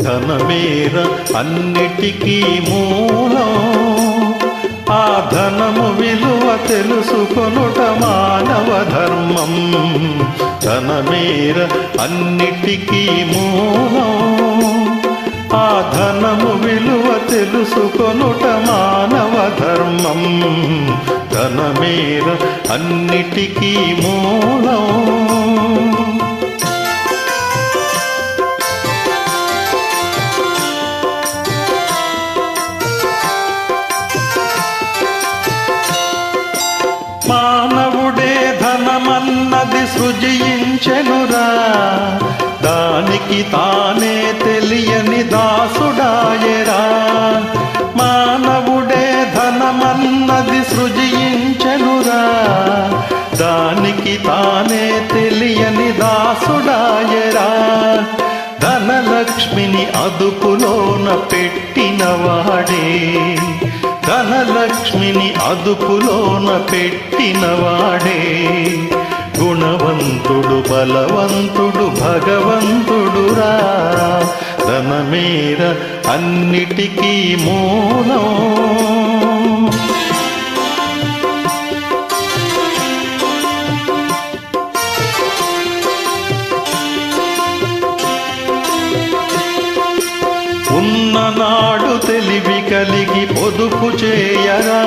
ధనమేర అన్నిటికీ మూలం. ఆ ధనము విలువ తెలుసుకొనుట మానవ ధర్మం. ధనమేర అన్నిటికీ మూలం. ఆ ధనము విలువ తెలుసుకొనుట మానవ ధర్మం. ధనమేర అన్నిటికీ మూలం. మానవుడే ధనమన్నది సృజించెనురా, దానికి తానే తెలియని దాసుడాయరా. మానవుడే ధనమన్నది సృజించెనురా, దానికి తానే తెలియని దాసుడాయరా. ధనలక్ష్మిని అదుపులోన పెట్టినవాడే, ధనలక్ష్మిని అదుపులోన పెట్టినవాడే. గుణవంతుడు బలవంతుడు భగవంతుడురా. ధనమేర అన్నిటికీ మూలం. ఉన్ననాడు తెలివి కలిగి పొదుపు చేయరా,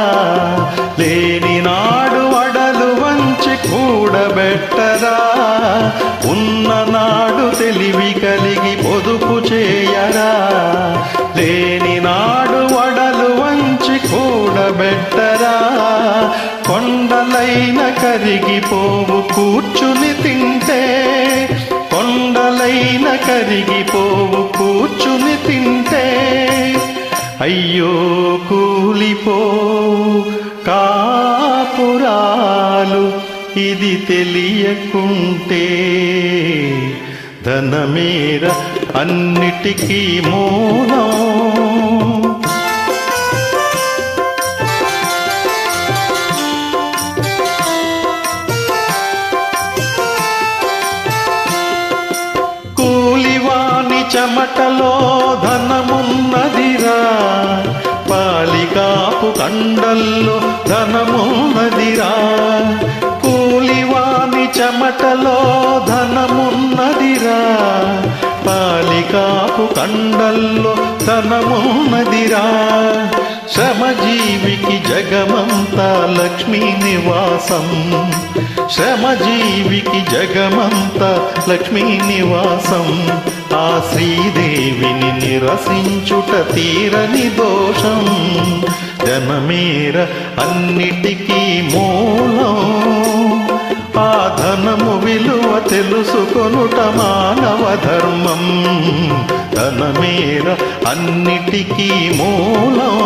లేని నాడు వడలు వంచి కూడబెట్టరా. ఉన్ననాడు తెలివి కలిగి పొదుపు చేయరా, లేని నాడు వడలు వంచి కూడబెట్టరా. కొండలైన కరిగిపోవు కూర్చుని తింటే, కొండలైన కరిగిపోవు కూర్చుని తింటే. అయ్యో కూలిపో కాపురాలు ఇది తెలియకుంటే. ధనమేర అన్నిటికీ మూలం. కూలివాని చెమటలో ధనమున్నదిరా, పాలికాపు కండల్లో ధనమున్నదిరా. కూలివాని చెమటలో ధనమున్నదిరా, పాలికాపు కండల్లో ధనమున్నదిరా. శ్రమజీవికి జగమంతా లక్ష్మీ నివాసం. శ్రమజీవికి జగమంతా లక్ష్మీ నివాసం. ఆ శ్రీదేవిని నిరసించుట తీరని దోషం. ధనమేర అన్నిటికీ మూలం. ఆ ధనము విలువ తెలుసుకొనుట మానవ ధర్మం. ధనమేర అన్నిటికీ మూలం.